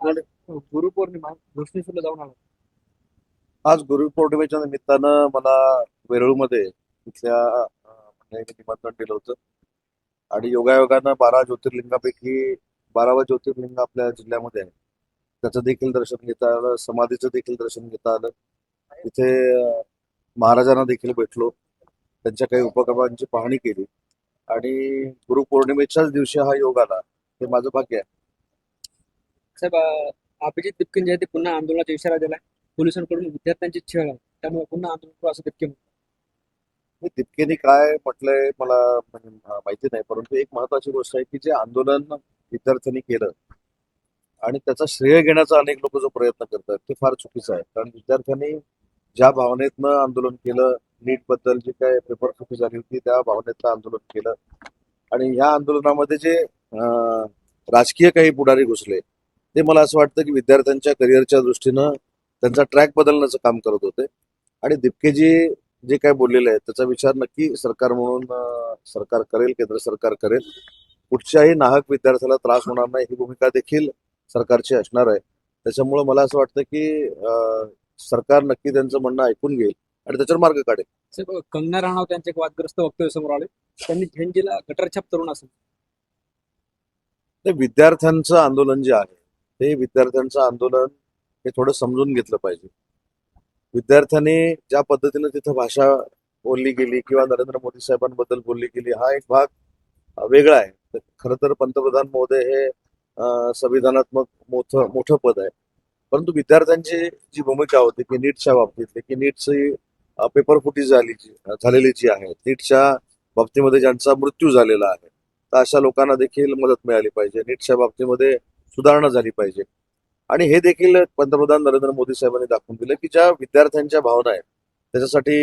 आज गुरुपौर्णिमा घोषणेश्वरला जाऊन आलो. आज गुरुपौर्णिमेच्या निमित्तानं मला वेरूळमध्ये तिथल्या मंडळींनी निमंत्रण दिलं होतं आणि योगायोगानं 12 ज्योतिर्लिंगापैकी 12वं ज्योतिर्लिंग आपल्या जिल्ह्यामध्ये आहे. त्याचं देखील दर्शन घेता आलं, समाधीचं देखील दर्शन घेता आलं. तिथे महाराजांना देखील भेटलो, त्यांच्या काही उपक्रमांची पाहणी केली आणि गुरुपौर्णिमेच्याच दिवशी हा योग आला, हे माझं भाग्य आहे. साहेब, अभिजित दिपकीन जे आहे ते पुन्हा आंदोलनाचा इशारा दिलाय. पोलिसांकडून विद्यार्थ्यांची छळ आहे, त्यामुळे पुन्हा आंदोलन करू असं दिपके म्हणतात. मी तितकेनी काय म्हटलंय मला म्हणजे माहिती नाही, परंतु एक महत्वाची गोष्ट आहे की जे आंदोलन विद्यार्थ्यांनी केलं आणि त्याचा श्रेय घेण्याचा अनेक लोक जो प्रयत्न करतात ते फार चुकीचं आहे. कारण विद्यार्थ्यांनी ज्या भावनेतनं आंदोलन केलं, नीट बद्दल जी काय पेपरफुटी झाली होती त्या भावनेतनं आंदोलन केलं आणि ह्या आंदोलनामध्ये जे राजकीय काही पुढारी घुसले ते मला असं वाटतं की विद्यार्थ्यांच्या करिअरच्या दृष्टीनं त्यांचा ट्रॅक बदलण्याचं काम करत होते. आणि दिपकेजी जे काय बोललेलं आहे त्याचा विचार नक्की सरकार म्हणून सरकार करेल, केंद्र सरकार करेल. कुठच्याही नाहक विद्यार्थ्याला त्रास होणार नाही ही भूमिका देखील सरकारची असणार आहे. त्याच्यामुळं मला असं वाटतं की सरकार नक्की त्यांचं म्हणणं ऐकून घेईल आणि त्याच्यावर मार्ग काढेल. साहेब, कंगना राणावत यांचे एक वादग्रस्त वक्तव्य समोर आले. त्यांनी झेंजीला गटरछाप तरुण असेल. ते विद्यार्थ्यांचं आंदोलन जे आहे ते विद्यार्थ्यांचं आंदोलन हे थोडं समजून घेतलं पाहिजे. विद्यार्थ्यांनी ज्या पद्धतीनं तिथं भाषा बोलली गेली किंवा नरेंद्र मोदी साहेबांबद्दल बोलली गेली हा एक भाग वेगळा आहे. तर खरं तर पंतप्रधान महोदय हे संविधानात्मक मोठं मोठं पद आहे. परंतु विद्यार्थ्यांची जी भूमिका होती की नीटच्या बाबतीतली की नीटची पेपरफुटी झालेली जी आहे, नीटच्या बाबतीमध्ये ज्यांचा मृत्यू झालेला आहे, तर अशा लोकांना देखील मदत मिळाली पाहिजे. नीटच्या बाबतीमध्ये सुधारणा झाली पाहिजे. आणि हे देखील पंतप्रधान नरेंद्र मोदी साहेबांनी दाखवून दिलं की ज्या विद्यार्थ्यांच्या भावना आहेत त्याच्यासाठी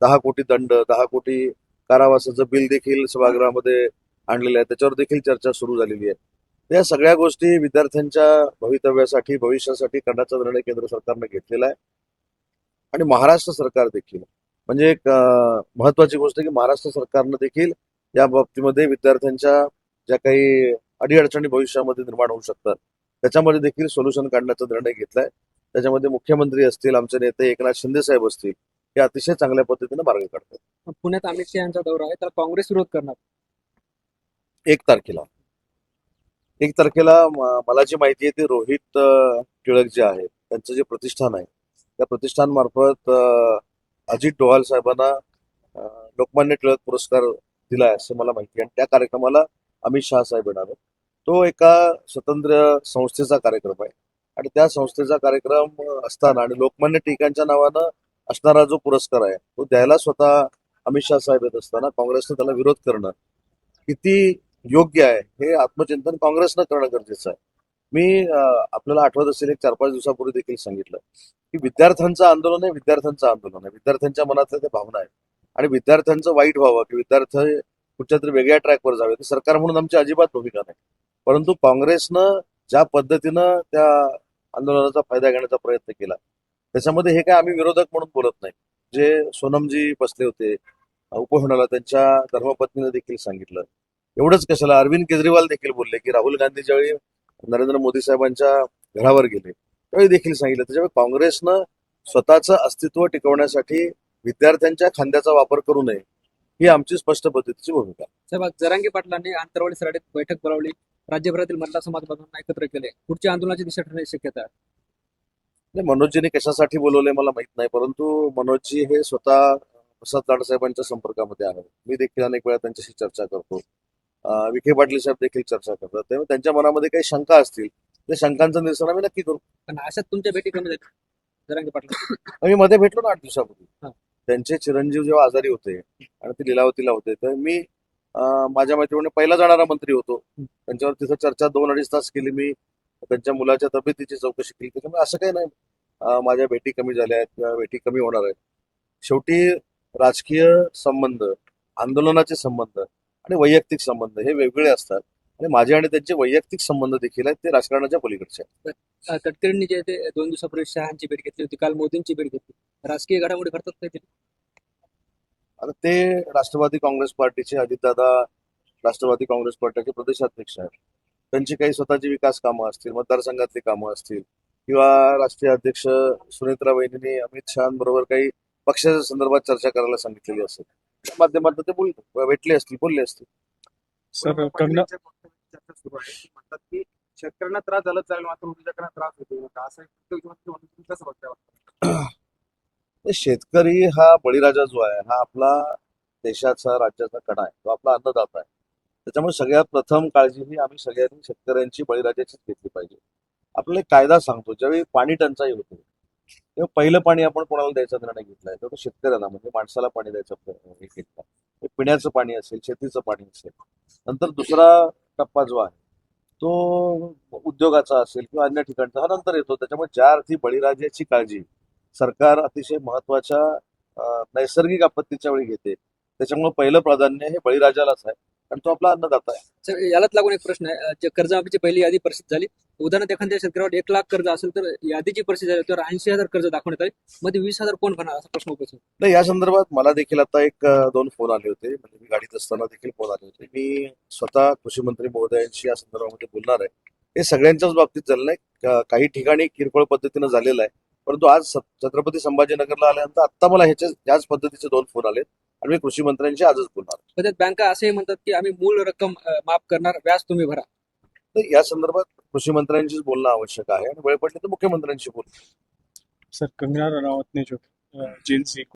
10 कोटी दंड, 10 कोटी कारावासाचं बिल देखील सभागृहामध्ये आणलेलं आहे. त्याच्यावर देखील चर्चा सुरू झालेली आहे. या सगळ्या गोष्टी विद्यार्थ्यांच्या भवितव्यासाठी, भविष्यासाठी करण्याचा निर्णय केंद्र सरकारने घेतलेला आहे. आणि महाराष्ट्र सरकार देखील म्हणजे एक महत्वाची गोष्ट की महाराष्ट्र सरकारनं देखील या बाबतीमध्ये विद्यार्थ्यांच्या ज्या काही अडीअडचणी भविष्यामध्ये निर्माण होऊ शकतात त्याच्यामध्ये देखील सोल्युशन काढण्याचा निर्णय घेतलाय. त्याच्यामध्ये मुख्यमंत्री असतील, आमचे नेते एकनाथ शिंदे साहेब असतील, हे अतिशय चांगल्या पद्धतीने मार्ग काढतात. पुण्यात अमित शहा यांचा दौरा आहे, त्याला काँग्रेस विरोध करणार. 1 तारखेला 1 तारखेला मला जी माहिती आहे ती रोहित टिळक जे आहे त्यांचं जे प्रतिष्ठान आहे त्या प्रतिष्ठानमार्फत अजित डोवाल साहेबांना लोकमान्य टिळक पुरस्कार दिलाय असं मला माहिती आहे. आणि त्या कार्यक्रमाला अमित शहा साहेब येणार आहेत. तो एका स्वतंत्र संस्थेचा कार्यक्रम आहे आणि त्या संस्थेचा कार्यक्रम असताना आणि लोकमान्य टिळकांच्या नावानं असणारा जो पुरस्कार आहे तो द्यायला स्वतः अमित शहा साहेब येत असताना काँग्रेसनं त्याला विरोध करणं किती योग्य आहे हे आत्मचिंतन काँग्रेसनं करणं गरजेचं आहे. मी आपल्याला आठवत असेल एक 4-5 दिवसापूर्वी देखील सांगितलं की विद्यार्थ्यांचं आंदोलन आहे, विद्यार्थ्यांचं आंदोलन आहे, विद्यार्थ्यांच्या मनातल्या त्या भावना आहेत आणि विद्यार्थ्यांचं वाईट व्हावं की विद्यार्थी कुठच्या तरी वेगळ्या ट्रॅकवर जावे तर सरकार म्हणून आमची अजिबात भूमिका नाही. परंतु काँग्रेसनं ज्या पद्धतीनं त्या आंदोलनाचा फायदा घेण्याचा प्रयत्न केला त्याच्यामध्ये हे काय आम्ही विरोधक म्हणून बोलत नाही. जे सोनमजी बसले होते उपोषणाला त्यांच्या धर्मपत्नीने देखील सांगितलं. एवढंच कशाला अरविंद केजरीवाल देखील बोलले की राहुल गांधी ज्यावेळी नरेंद्र मोदी साहेबांच्या घरावर गेले त्यावेळी देखील सांगितलं. त्याच्यामुळे काँग्रेसनं स्वतःचं अस्तित्व टिकवण्यासाठी विद्यार्थ्यांच्या खांद्याचा वापर करू नये ही आमची स्पष्ट पद्धतीची भूमिका आहे. साहेब, आज जरांगे पाटलांनी आंतरवाडी सराटीत बैठक बोलावली. राज्यभरातील मराठा समाज बांधवांना एकत्र केले. पुढच्या आंदोलनाची दिशा ठरण्याची शक्यता आहे. म्हणजे मनोजजींनी कशासाठी बोलवले मला माहित नाही, परंतु मनोजजी हे स्वतः प्रसाद लाडसाहेबांच्या संपर्कामध्ये आहेत. मी देखील अनेक वेळा त्यांच्याशी चर्चा करतो. विखे पाटील साहेब देखील चर्चा करतात. त्यामुळे त्यांच्या मनामध्ये काही शंका असतील त्या शंकांचं निरसन आम्ही नक्की करू. पण अशात तुमच्या भेटी कमी झाल्या जरांगे पाटील. आम्ही मध्ये भेटलो ना 8 दिवसापूर्वी. हा. त्यांचे चिरंजीव जेव्हा आजारी होते आणि ते लिलावतीला होते तर मी माझ्या मैत्रिणी पहिला जाणारा मंत्री होतो. त्यांच्यावर तिथं चर्चा 2-2.5 तास केली मी. त्यांच्या मुलाच्या तब्येतीची चौकशी केली. त्याच्यामुळे असं काही नाही माझ्या भेटी कमी झाल्या आहेत किंवा भेटी कमी होणार आहेत. शेवटी राजकीय संबंध, आंदोलनाचे संबंध आणि वैयक्तिक संबंध हे वेगवेगळे असतात आणि माझे आणि त्यांचे वैयक्तिक संबंध देखील आहेत ते राजकारणाच्या पलीकडचे आहेत. तटकरेंनी जे ते 2 दिवसापूर्वी शहांची भेट घेतली होती, काल मोदींची भेट घेतली. राजकीय घडामोडी करतात काय ते? आता ते राष्ट्रवादी काँग्रेस पार्टीचे अजितदादा राष्ट्रवादी काँग्रेस पार्टीचे प्रदेशाध्यक्ष आहेत. त्यांची काही स्वतःची विकास कामं असतील, मतदारसंघातली कामं असतील किंवा राष्ट्रीय अध्यक्ष सुनेत्रा वहिनींनी अमित शहाबरोबर काही पक्षाच्या संदर्भात चर्चा करायला सांगितलेली असेल, त्या माध्यमातून ते भेटले असतील, बोलले असतील. सर कंगना चर्चा सुरू आहे ती म्हणतात की शेतकऱ्यांना त्रास झाला चालेल मात्र उद्योजकांना त्रास होतो का असं तुम्ही कसं बघताय? तर शेतकरी हा बळीराजा जो आहे हा आपला देशाचा राज्याचा कणा आहे, तो आपला अन्नदाता आहे. त्याच्यामुळे सगळ्यात प्रथम काळजी ही आम्ही सगळ्यांनी शेतकऱ्यांची बळीराजाचीच घेतली पाहिजे. आपल्याला एक कायदा सांगतो, ज्यावेळी पाणी टंचाई होते तेव्हा पहिलं पाणी आपण कोणाला द्यायचा निर्णय घेतलाय तो शेतकऱ्याला, म्हणजे माणसाला पाणी द्यायचा हे घेतला. हे पिण्याचं पाणी असेल, शेतीचं पाणी असेल. नंतर दुसरा टप्पा जो आहे तो उद्योगाचा असेल किंवा अन्य ठिकाणचा, हा नंतर येतो. त्याच्यामुळे ज्या अर्थी बळीराजाची काळजी सरकार अतिशय महत्वाच्या नैसर्गिक आपत्तीच्या वेळी घेते, त्याच्यामुळे पहिलं प्राधान्य हे बळीराजालाच आहे, कारण तो आपला अन्नदाता आहे. सर यालाच लागून एक प्रश्न आहे, जे कर्जमाफीची पहिली यादी प्रसिद्ध झाली. उदाहरणार्थ एखाद्या शेतकऱ्यावर 1 लाख कर्ज असेल तर यादीची प्रसिद्ध झाली तर 80,000 कर्ज दाखवण्यात आले, मध्ये 20,000 कोण भरणार असा प्रश्न उपस्थित होतो. नाही, या संदर्भात मला देखील आता एक दोन फोन आले होते, म्हणजे मी गाडीत असताना देखील फोन आले होते. मी स्वतः कृषी मंत्री महोदयांशी या संदर्भामध्ये बोलणार आहे. हे सगळ्यांच्याच बाबतीत झालं नाही, काही ठिकाणी किरकोळ पद्धतीनं झालेलं आहे, परंतु आज छत्रपती संभाजीनगरला आल्यानंतर आता मला याच पद्धतीचे 2 फोन आले आणि मी कृषी मंत्र्यांशी आजच बोलणार. पण त्यात बँका असंही म्हणतात की आम्ही मूळ रक्कम माफ करणार, व्याज तुम्ही भरा. तर या संदर्भात कृषी मंत्र्यांशीच बोलणं आवश्यक आहे आणि वेळ पडली तर मुख्यमंत्र्यांशी बोलणं. सर कंगना रनावत ने जो जेल से